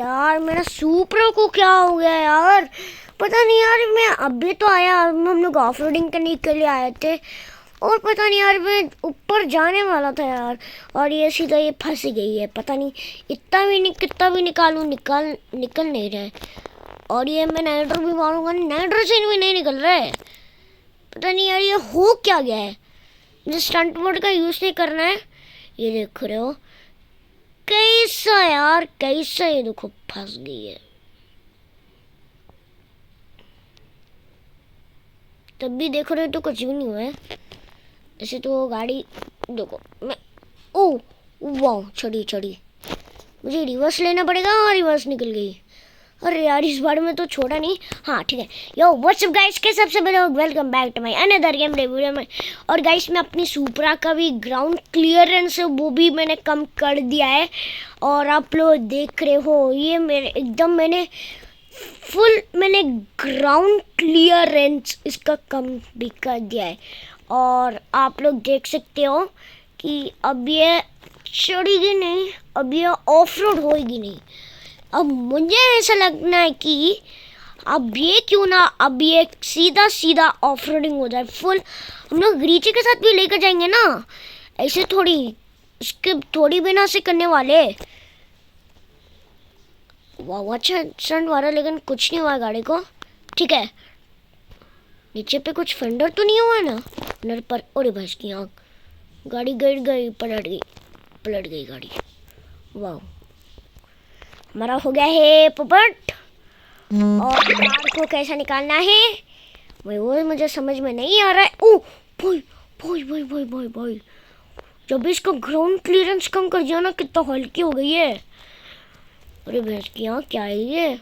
यार मेरा सुप्रा को क्या हो गया यार, पता नहीं यार। मैं अभी तो आया, हम लोग ऑफ रोडिंग करने के लिए आए थे और पता नहीं यार मैं ऊपर जाने वाला था यार, और ये सीधा ये फंस गई है। पता नहीं कितना भी निकालूं निकल नहीं रहा। और ये मैं नाइट्रो भी मारूंगा, नाइट्रो से भी नहीं निकल रहा है। पता नहीं यार ये हो क्या गया है। मुझे स्टंट मोड का यूज़ नहीं करना है। ये देख रहे हो कैसा यार, कैसा, ये देखो फंस गई है। तब भी देख रहे हो तो कुछ भी नहीं हुआ है। ऐसे तो गाड़ी देखो मैं, ओ वाह, चढ़ी मुझे रिवर्स लेना पड़ेगा। और रिवर्स निकल गई। अरे यार इस बार में तो छोड़ा नहीं। हाँ ठीक है। यो व्हाट्सअप गाइस, के सबसे पहले welcome back to my another game day video में। और गाइस मैं अपनी सुप्रा का भी ग्राउंड क्लियरेंस है वो भी मैंने कम कर दिया है। और आप लोग देख रहे हो ये मेरे एकदम मैंने ग्राउंड क्लियरेंस इसका कम भी कर दिया है। और आप लोग देख सकते हो कि अब ये चढ़ेगी नहीं, अब ये ऑफ रोड होएगी नहीं। अब मुझे ऐसा लगना है कि अब ये क्यों ना अब ये सीधा ऑफ रोडिंग हो जाए फुल। हम लोग रिची के साथ भी लेकर जाएंगे ना, ऐसे थोड़ी इसके थोड़ी बिना से करने वाले। वाह अच्छा स्टंट मारा, लेकिन कुछ नहीं हुआ गाड़ी को। ठीक है, नीचे पे कुछ फेंडर तो नहीं हुआ ना नर पर। अरे भैंस की आँख, गाड़ी गिर गई, पलट गई गाड़ी। वाह, हमारा हो गया है पोपट। और कार को कैसा निकालना है वो मुझे समझ में नहीं आ रहा है। ओ भाई, जब इसका ग्राउंड क्लियरेंस कम कर दिया ना, कितना हल्की हो गई है। अरे भैंस की यहाँ क्या है ये।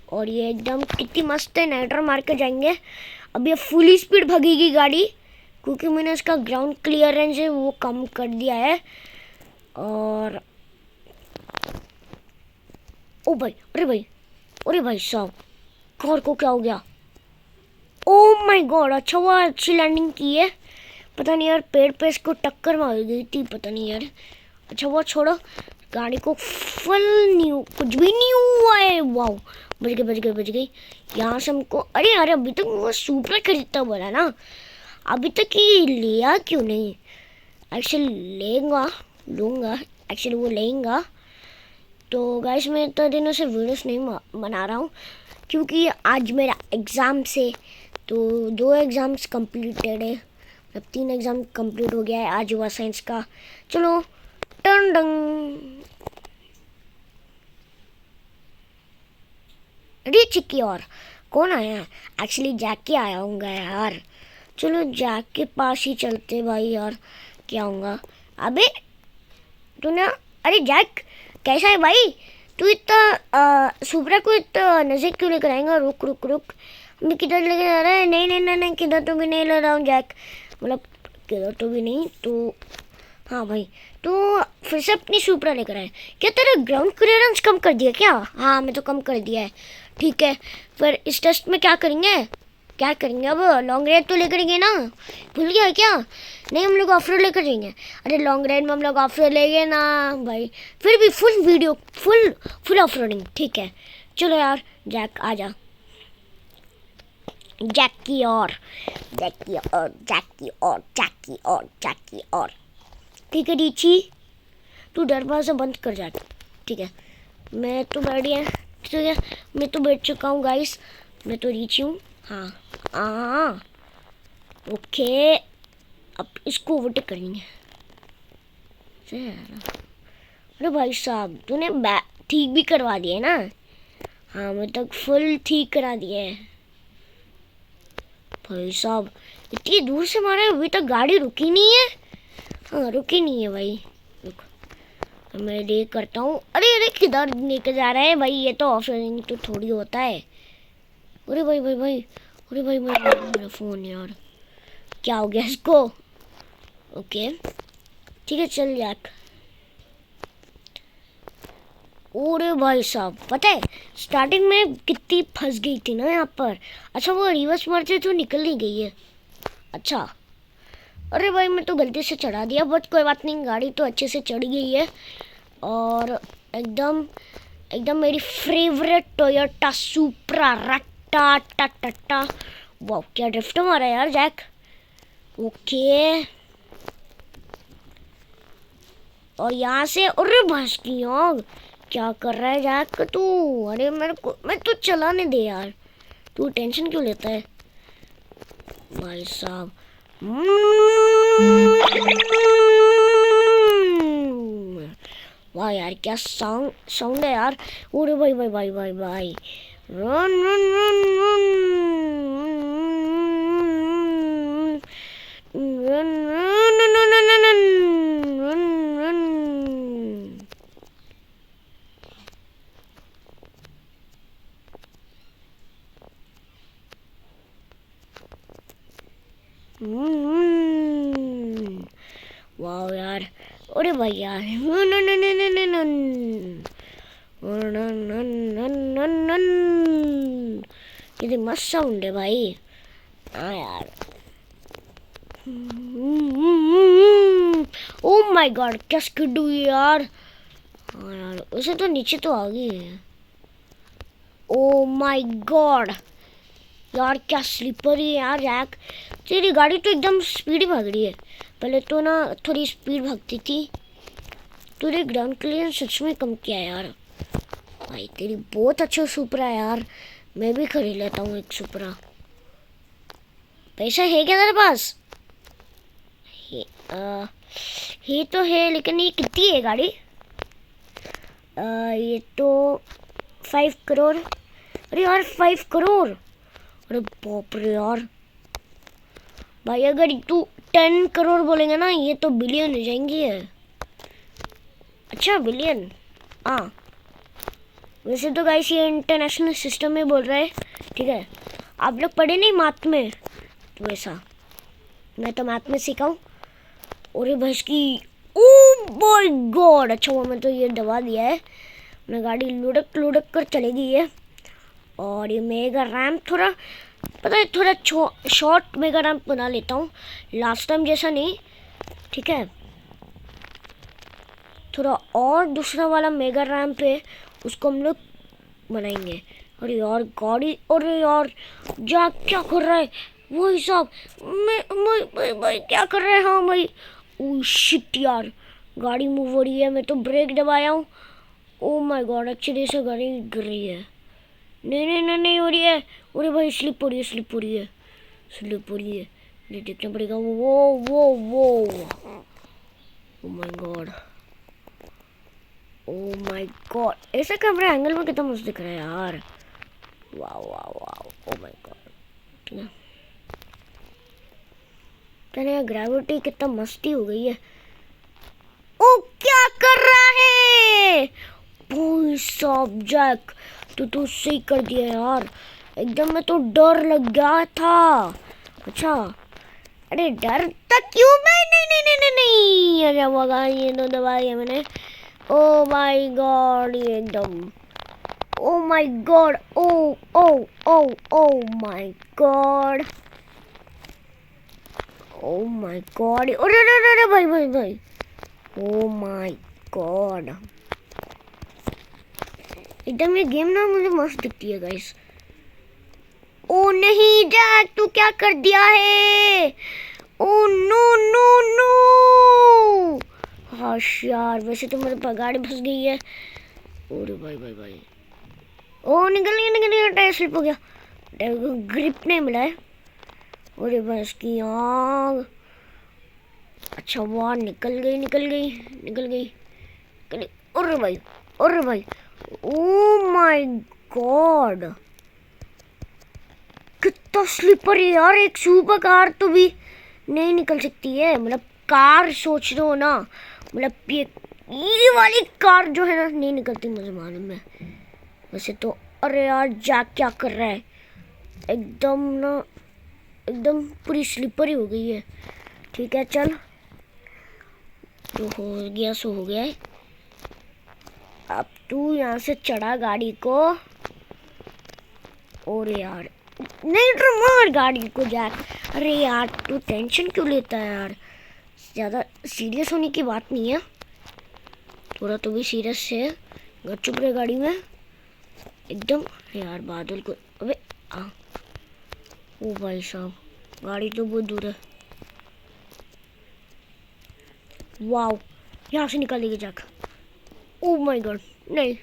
और ये एकदम कितनी मस्त है, नाइट्रो मार के जाएंगे। अब ये फुल स्पीड भगेगी गाड़ी, क्योंकि मैंने इसका ग्राउंड क्लियरेंस है वो कम कर दिया है। और ओ भाई, अरे भाई साहब, कार को क्या हो गया। ओ माय गॉड, अच्छा वो अच्छी लैंडिंग की है। पता नहीं यार पेड़ पे इसको टक्कर मार गई थी, पता नहीं यार। अच्छा वो छोड़ो, गाड़ी को फुल न्यू, कुछ भी नहीं हुआ है। वाह, बच गई। यहाँ से हमको, अरे यार अभी तक वो सुपर खरीदता बोला ना, अभी तक ही लिया क्यों नहीं। एक्चुअली लूँगा एक्चुअली वो लेंगा। तो गाइस मैं इतना दिनों से वीडियोस नहीं बना रहा हूँ, क्योंकि आज मेरा एग्ज़ाम से तो 2 एग्ज़ाम्स कंप्लीटेड है, मतलब 3 एग्ज़ाम कंप्लीट हो गया है। आज हुआ साइंस का। चलो टन डंग रिच की और कौन आया। एक्चुअली जैक के आया होगा यार। चलो जैक के पास ही चलते भाई यार, क्या होगा। अबे तूने, अरे जैक कैसा है भाई, तू इतना सुप्रा को इतना नज़दीक क्यों लेकर आएगा। रुक हमें किधर लेकर जा रहा है। नहीं किधर तो भी नहीं ले रहा हूँ जैक, मतलब किधर तो भी नहीं। तो हाँ भाई, तो फिर से अपनी सुप्रा लेकर आए। क्या तेरा ग्राउंड क्लियरेंस कम कर दिया क्या। हाँ मैं तो कम कर दिया है। ठीक है, फिर इस टेस्ट में क्या करेंगे अब। लॉन्ग राइड तो लेकर गए ना, भूल गया क्या। नहीं हम लोग ऑफ रोड लेकर जाएंगे। अरे लॉन्ग राइड में हम लोग ऑफ रोड लेंगे ना भाई, फिर भी full video full off roading. ठीक है चलो यार, जैक आ जा। जैक की और ठीक है रिची, तू दरवाजा बंद कर जा। ठीक है, मैं तो बैठ चुका हूँ गाइस, मैं तो रिची हूँ। हाँ ओके, अब इसको ओवरटेक करेंगे। अरे भाई साहब तूने ठीक भी करवा दिया ना। हाँ मैं तक फुल ठीक करा दिया है भाई साहब। इतनी दूर से मारा है, अभी तक गाड़ी रुकी नहीं है। हाँ रुकी नहीं है भाई, रुक मैं देख करता हूँ। अरे किधर लेकर जा रहा है भाई, ये तो ऑफ रोडिंग तो थोड़ी होता है। अरे भाई मेरा फ़ोन यार, क्या हो गया इसको। ओके ठीक है चल जैक। अरे भाई साहब पता है स्टार्टिंग में कितनी फंस गई थी ना यहाँ पर। अच्छा वो रिवर्स मारते तो निकल नहीं गई है। अच्छा अरे भाई मैं तो गलती से चढ़ा दिया, बट कोई बात नहीं, गाड़ी तो अच्छे से चढ़ गई है। और एकदम एकदम मेरी फेवरेट टोयोटा सुप्रा रट्टा टा टा टा। वाह क्या ड्रिफ्ट मारा यार जैक। ओके और यहाँ से अरे भैंस की आग क्या कर रहा है जैक तू। अरे मैं तू चलाने दे यार, तू टेंशन क्यों लेता है भाई साहब। वाह यार क्या साउंड है यार। अरे भाई भाई भाई भाई भाई run run run run run run run. वाह यार अरे भाई यार कितनी मस्त साउंड है भाई। हाँ यार ओ माय गॉड क्या स्किड हुई यार। हाँ यार उसे तो नीचे तो आ गई है। ओ माय गॉड यार क्या स्लिपर है यार जैक। तेरी गाड़ी तो एकदम स्पीड भाग रही है, पहले तो ना थोड़ी स्पीड भागती थी। तूने ग्राउंड क्लियरेंस सच में कम किया यार भाई। तेरी बहुत अच्छा सुपरा है यार, मैं भी खरीद लेता हूँ एक सुपरा। पैसा है क्या तेरे पास? ये तो है लेकिन ये कितनी है गाड़ी? ये तो 5 करोड़। अरे यार 5 करोड़, अरे बाप रे यार भाई। अगर तू 10 करोड़ बोलेंगे ना ये तो बिलियन हो जाएंगी है। अच्छा बिलियन, हाँ वैसे तो गाइस ये इंटरनेशनल सिस्टम में बोल रहा है, ठीक है। आप लोग पढ़े नहीं मैथ में तो वैसा, मैं तो मैथ में सीखा हूँ। और भैंस की ओह माय गॉड। अच्छा वो मैं तो ये दबा दिया है, मैं गाड़ी लुढ़क लुढ़क कर चलेगी ये। और ये मेगा रैम्प थोड़ा पता है थोड़ा शॉर्ट मेगा रैम्प बना लेता हूँ, लास्ट टाइम जैसा नहीं, ठीक है। थोड़ा और दूसरा वाला मेगा रैम्प है उसको हम लोग बनाएंगे। अरे यार गाड़ी, अरे यार जा क्या कर रहा है वो हिसाब। मैं क्या कर रहा है। हाँ भाई ओह शिट यार गाड़ी मूव हो रही है, मैं तो ब्रेक दबाया हूँ। ओह माय गॉड एक्चुअली से गाड़ी गिर रही है। नहीं नहीं नहीं नहीं हो रही है। अरे भाई स्लिप हो रही है, स्लिप हो रही है, स्लिप हो रही है। ये देखना पड़ेगा। वो ओह my God, oh my God ऐसा कैमरा एंगल में कितना मस्त दिख रहा है यार। वाह वाह वाह ओह माय गॉड। ठीक है यार ग्रेविटी कितना मस्ती हो गई है। ओ क्या कर रहा है भाई साहब जैक, तू सही कर दिया यार एकदम। में तो डर लग गया था। अच्छा अरे डर तक क्यों। मैं नहीं नहीं नहीं नहीं नहीं अरे वगा ये तो दबाई है मैंने। ओ माय गॉड ये एकदम oh my God oh oh oh oh my God oh my God. अरे अरे अरे भाई भाई भाई ओ माय गॉड एकदम ये गेम ना मुझे मस्त दिखती है गाइस। ओ नहीं जैक तू क्या कर दिया है। ओ नो नो नो हाँ यार वैसे तो मेरे गाड़ी फंस गई है। अरे भाई भाई भाई ओ निकल गया टायर स्लिप हो गया, टायर को ग्रिप नहीं मिला है। अरे बस की आग। अच्छा वाह निकल गई निकल गई निकल गई निकल गई। अरे भाई ओ माय गॉड कितना स्लिपर है यार। एक सुपर कार तो भी नहीं निकल सकती है, मतलब कार सोच रहे हो ना, मतलब ये वाली कार जो है ना नहीं निकलती मुझे मालूम है वैसे तो। अरे यार जैक क्या कर रहा है एकदम ना, एकदम पूरी स्लिपर ही हो गई है। ठीक है चल जो हो गया सो हो गया है। अब तू यहाँ से चढ़ा गाड़ी को। और यार नहीं तो मार गाड़ी को जैक। अरे यार तू टेंशन क्यों लेता है यार, ज़्यादा सीरियस होने की बात नहीं है, थोड़ा तो भी सीरियस है चुप रहे गाड़ी में एकदम। यार बादल को, अबे ओ भाई साहब, गाड़ी तो बहुत दूर है। वाओ, यहाँ से निकालेगी जैक। ओ माय गॉड, नहीं,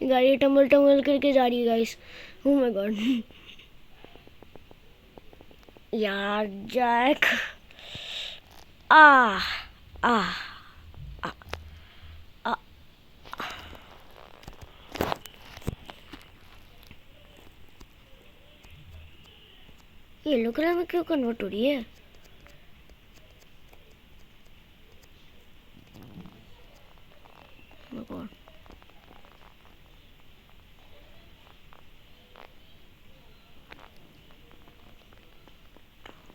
गाड़ी टम्बल टम्बल करके जा रही है गाइस। ओ माय गॉड यार जैक। आ आ आ आ येलो कलर में क्यों कन्वर्ट हो रही है? Oh my God.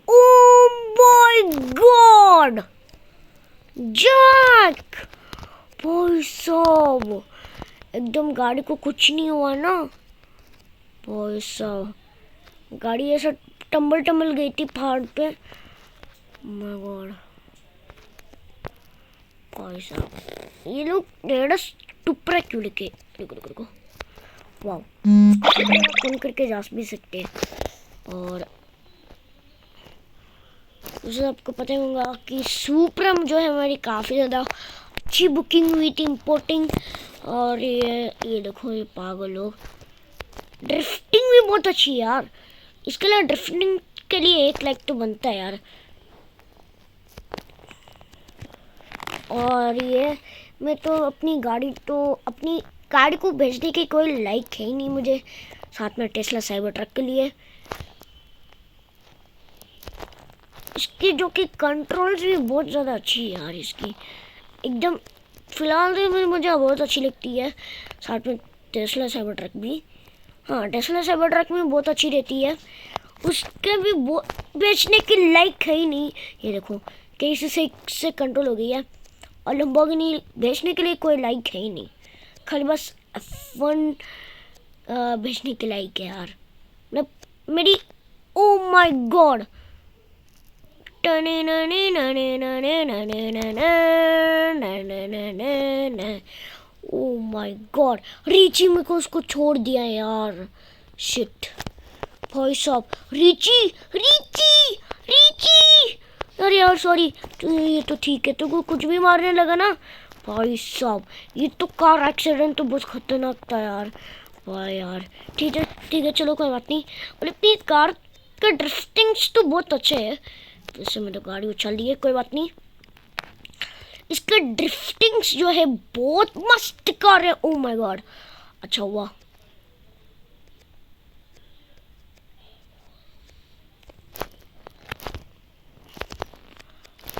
Oh my God! Jack भाई साहब, एकदम गाड़ी को कुछ नहीं हुआ ना भाई साहब। गाड़ी ऐसा टम्बल टम्बल गई थी पहाड़ पे। माय गॉड भाई साहब, ये लोग डेढ़ टुपरा क्यों लेके, रुको रुको रुको, वाह, फोन करके जा भी सकते हैं। और उसे आपको पता ही होगा कि सुप्रा जो है हमारी काफ़ी ज़्यादा अच्छी बुकिंग हुई थी इम्पोर्टिंग। और ये देखो, ये पागल लोग, ड्रिफ्टिंग भी बहुत अच्छी है यार। इसके लिए ड्रिफ्टिंग के लिए 1 लाइक तो बनता है यार। और ये मैं तो अपनी गाड़ी को भेजने की कोई लाइक है ही नहीं मुझे, साथ में टेस्ला साइबर ट्रक के लिए। इसकी जो कि कंट्रोल्स भी बहुत ज़्यादा अच्छी है यार इसकी, एकदम फिलहाल तो मुझे बहुत अच्छी लगती है। साथ में टेस्ला साइबर ट्रक भी, हाँ टेस्ला साइबर ट्रक में बहुत अच्छी रहती है। उसके भी बेचने की लाइक है ही नहीं। ये देखो कैसे से कंट्रोल हो गई है। और लंबोर्गिनी बेचने के लिए कोई लाइक है ही नहीं, खाली बस F1 बेचने के लाइक है यार। मतलब मेरी, oh my God, oh my God, Richie मेरे को उसको छोड़ दिया यार, शिट भाई साहब। रिची रिची रिची, अरे यार सॉरी, ये तो ठीक है, तो कुछ भी मारने लगा ना भाई साहब। ये तो कार एक्सीडेंट तो बहुत खतरनाक था यार भाई यार। ठीक है चलो कोई बात नहीं। और अपनी कार का ड्रिफ्टिंग्स तो बहुत अच्छे है, वैसे मैं तो गाड़ी उछाल दी है, कोई बात नहीं। इसका ड्रिफ्टिंग्स जो है बहुत मस्त कार है। ओ माय गॉड, अच्छा हुआ।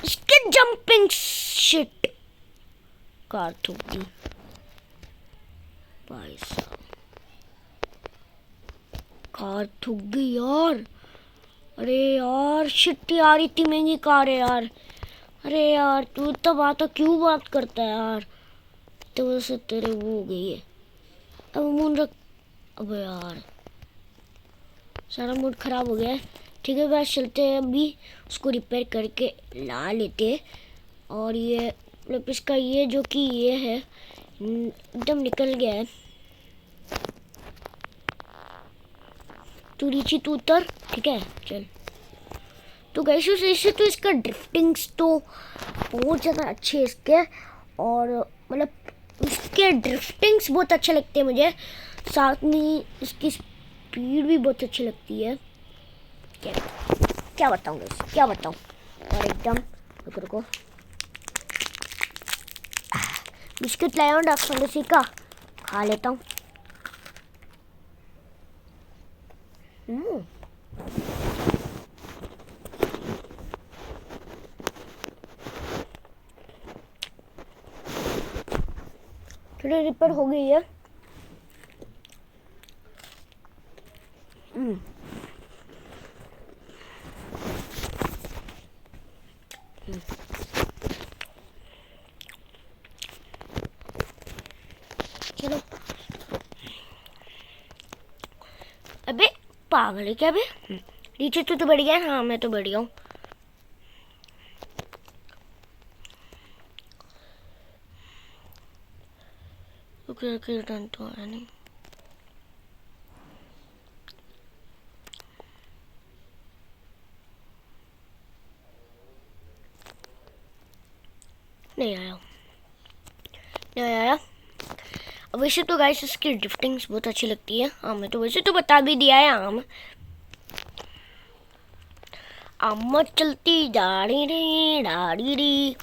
इसके जंपिंग, शिट, कार ठुक दी भाई साहब, कार ठुक गई यार। अरे यार शिट यार, इतनी महंगी कार है यार। अरे यार तू इतना बात करता है यार, तो वैसे तेरे वो हो गई है। अब मूड रख, अब यार सारा मूड खराब हो गया है। ठीक है बस चलते हैं, अभी उसको रिपेयर करके ला लेते हैं। और ये मतलब इसका ये जो कि ये है एकदम निकल गया है। तू रिची तू उतर, ठीक है चल। तो गाइस ऐसे तो इसका ड्रिफ्टिंग्स तो बहुत ज़्यादा अच्छे है इसके। और मतलब इसके ड्रिफ्टिंग्स बहुत अच्छे लगते हैं मुझे, साथ में इसकी स्पीड भी बहुत अच्छी लगती है। क्या बताऊँ गाइस, क्या बताऊँ। और एकदम रुको बिस्किट लाया हूँ डार्क फैंटेसी का, खा लेता हूँ। थोड़ी रिपेयर हो गई है। चलो, अबे पागल है क्या बे? नीचे तो बढ़िया है। हाँ मैं तो बढ़िया हूँ। रिटर्न तो आया नहीं। नहीं आया, नहीं आया। वैसे तो गाइस इसकी ड्रिफ्टिंग्स बहुत अच्छी लगती है। हाँ मैं तो वैसे तो बता भी दिया है। आम चलती डाड़ी री डाड़ी री।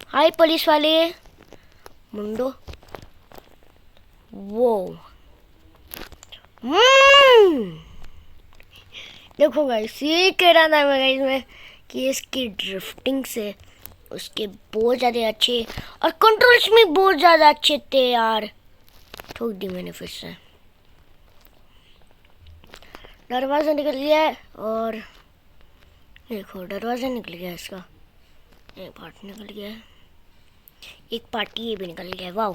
हाय पुलिस वाले मुंडो। वो देखो गाइस, ये कह रहा था मैं गाइस में कि इसकी ड्रिफ्टिंग से उसके बहुत ज़्यादा अच्छे और कंट्रोल्स में बहुत ज़्यादा अच्छे थे यार। ठोक दी मैंने फिर से। दरवाज़ा निकल गया है और देखो दरवाज़ा निकल गया इसका। एक पार्ट निकल गया है, एक पार्ट ये भी निकल गया है। वाह,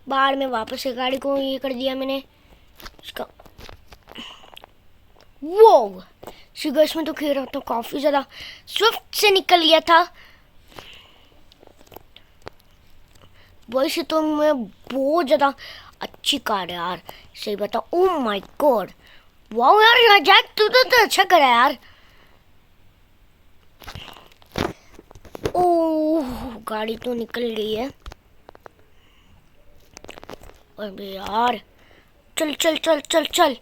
बाहर में वापस से गाड़ी को ये कर दिया मैंने इसका। वो सिगर्स में तो खेल रहा था काफ़ी ज़्यादा स्विफ्ट से निकल गया था। वैसे तो मैं बहुत ज़्यादा अच्छी कार है यार, सही बताओ। ओह माय गॉड, वाओ यार जैक तू तो अच्छा करा यार। ओह गाड़ी तो निकल गई है। अबे यार चल चल चल चल चल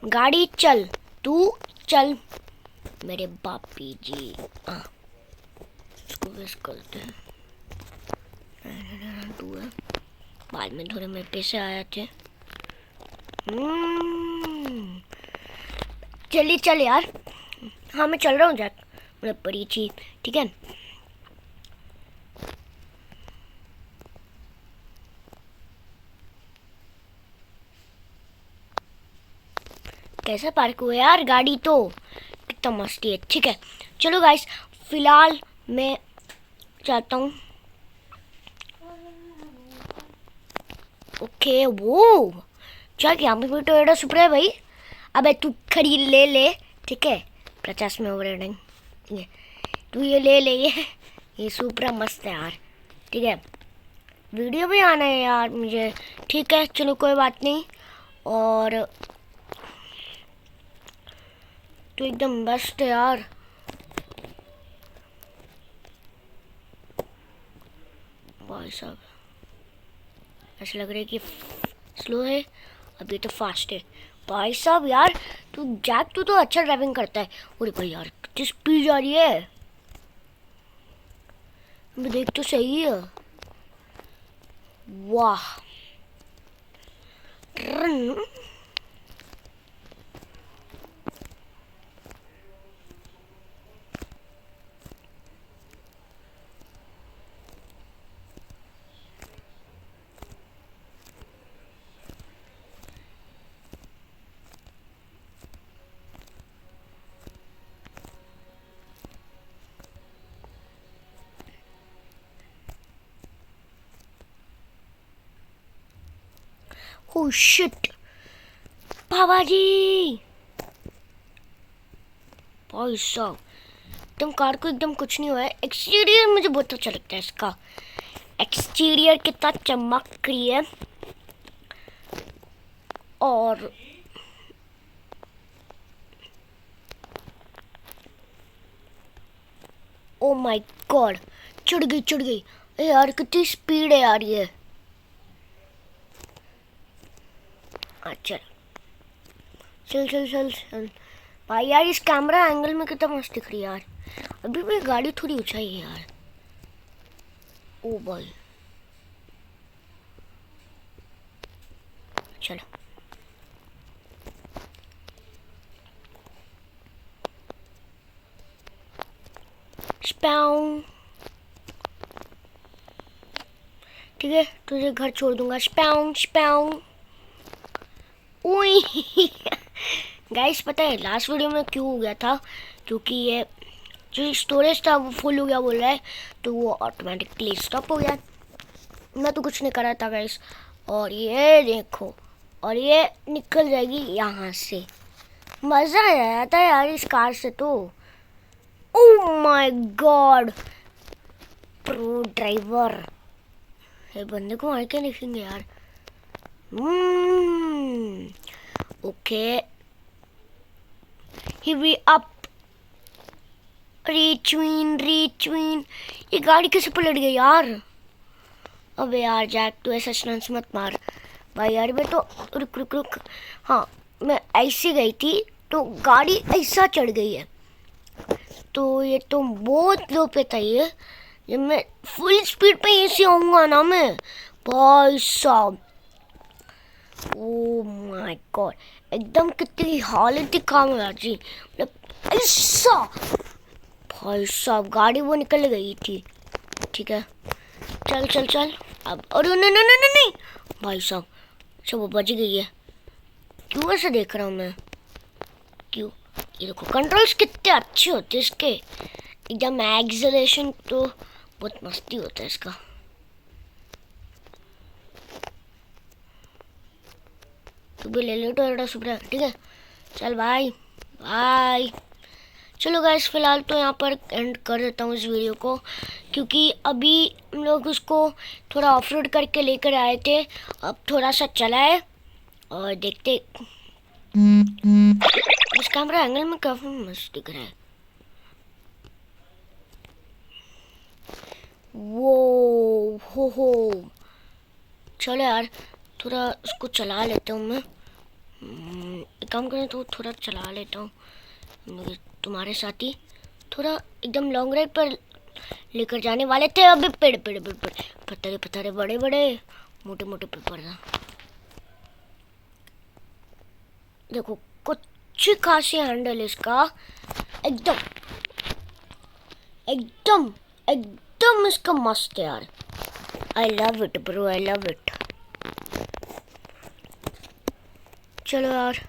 गाड़ी चल, तू चल मेरे बापी जी। इसको वेस्ट करते हैं। तू है बाद में थोड़े मेरे पैसे आए थे। चलिए चल यार। हाँ मैं चल रहा हूँ जैक, मेरे परिची, ठीक है। कैसा पार्क हुआ यार गाड़ी, तो कितना मस्ती है। ठीक है चलो गाइस, फिलहाल मैं चाहता हूँ। ओके वो चल यहाँ पे टोयोटा सुपरा है भाई। अबे तू खरीद ले ले, ठीक है 50 में ओवरराइडिंग, ठीक है तू ये ले ले। ये सुपरा मस्त है यार, ठीक है। वीडियो भी आना है यार मुझे, ठीक है चलो कोई बात नहीं। और तो एकदम बेस्ट है यार। भाई साहब ऐसा लग रहा है कि स्लो है, अभी तो फास्ट है। भाई साहब यार तू जैक तू तो अच्छा ड्राइविंग करता है। अरे भाई यार कितनी स्पीड जा रही है, मैं देख तो सही है। वाह ओह शिट बाबा जी। भाई साहब एकदम कार को एकदम कुछ नहीं हुआ है। एक्सटीरियर मुझे बहुत अच्छा लगता है इसका, एक्सटीरियर कितना चमक रही है। और ओ माय गॉड चढ़ गई यार, कितनी स्पीड है यार ये। अच्छा चल चल चल चल भाई यार, इस कैमरा एंगल में कितना मस्त दिख रही है यार। अभी भी गाड़ी थोड़ी ऊंचाई है यार। ओ भाई चलो स्पाउं, ठीक है तुझे घर छोड़ दूंगा। स्पाउं स्पाउं ओई गाइस पता है लास्ट वीडियो में क्यों हो गया था, क्योंकि ये जो स्टोरेज था वो फुल हो गया बोल रहा है, तो वो ऑटोमेटिकली स्टॉप हो गया। मैं तो कुछ नहीं कर रहा था गाइस। और ये देखो, और ये निकल जाएगी यहाँ से। मज़ा आ जाता है यार इस कार से तो। Oh my god, pro driver. ये बंदे को मार के देखेंगे यार। Okay, here we up. रीचवीन, ये गाड़ी कैसे पलट गई यार? अबे यार जैक, तू ऐसा स्टंट्स मत मार भाई यार। मैं तो रुक। हाँ, मैं ऐसे गई थी तो गाड़ी ऐसा चढ़ गई है, तो ये तो बहुत लो पे था ये। जब मैं फुल स्पीड पे ऐसे आऊँगा ना मैं, भाई साहब, ओ माय गॉड, एकदम कितनी हालत ही काम हो जाती, मतलब ऐसा। भाई साहब गाड़ी वो निकल गई थी। ठीक है, चल अब। और नहीं भाई साहब, अच्छा वो बच गई है। क्यों ऐसा देख रहा हूँ मैं? क्यों? ये देखो कंट्रोल्स कितने अच्छे होते हैं इसके, एकदम एक्सेलरेशन तो बहुत मस्ती होता है इसका। तू भी ले लो टोयोटा सुप्रा, ठीक है? चल बाय। चलो गाइस, फिलहाल तो यहाँ पर एंड कर देता हूँ इस वीडियो को, क्योंकि अभी हम लोग उसको थोड़ा ऑफ रोड करके लेकर आए थे। अब थोड़ा सा चलाए और देखते। इस कैमरा एंगल में काफी मस्त दिख रहा है। वो हो, चलो यार थोड़ा उसको चला लेता हूँ मैं। एक काम करें तो थोड़ा चला लेता हूँ तुम्हारे साथ ही। थोड़ा एकदम लॉन्ग राइड पर लेकर जाने वाले थे। अभी पेड़ पत्थरे बड़े मोटे पेपर था। देखो कुछ खासी हैंडल इसका, एकदम इसका मस्त है यार। I love it bro, I love it. चलो यार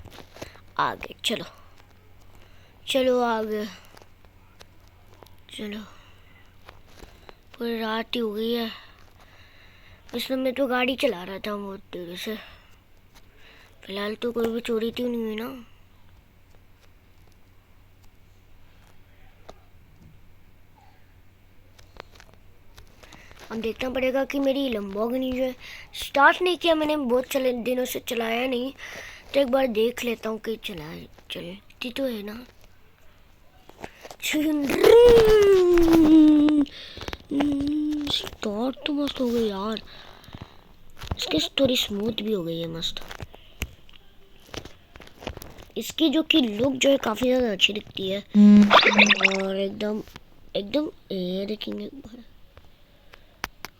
आगे चलो आगे चलो। पूरी रात ही हो गई है। इसमें मैं तो गाड़ी चला रहा था बहुत देर से। फिलहाल तो कोई भी चोरी तो नहीं हुई ना। अब देखना पड़ेगा कि मेरी लंबोर्गिनी जो है, स्टार्ट नहीं किया मैंने, बहुत दिनों से चलाया नहीं, तो एक बार देख लेता हूँ कि चलती तो है ना। स्टार्ट तो मस्त हो गई यार, इसकी थोड़ी स्मूथ भी हो गई है मस्त। इसकी जो कि लुक जो है काफ़ी ज़्यादा अच्छी दिखती है। और एकदम ये देखेंगे एक बार।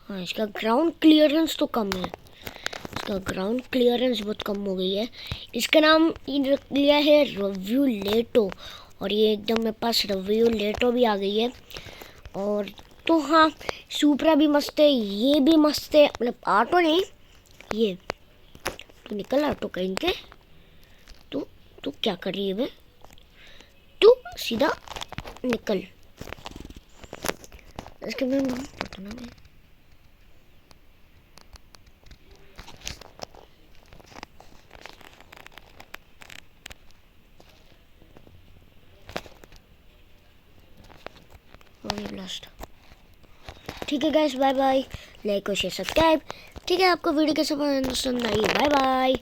हाँ, इसका ग्राउंड क्लियरेंस तो कम है, इसका ग्राउंड क्लियरेंस बहुत कम हो गई है। इसका नाम रख लिया है रिव्यू लेटो, और ये एकदम मेरे पास रिव्यू लेटो भी आ गई है। और तो हाँ, सुप्रा भी मस्त है, ये भी मस्त है, मतलब ऑटो नहीं, ये तो निकल ऑटो कहीं के। तू क्या कर रही है बे? तू सीधा निकल। इसके में पता ना मैं। ब्लास्ट। ठीक है गाइस, बाय बाय। लाइक और शेयर सब्सक्राइब। ठीक है, आपको वीडियो कैसे पसंद आई? Bye bye.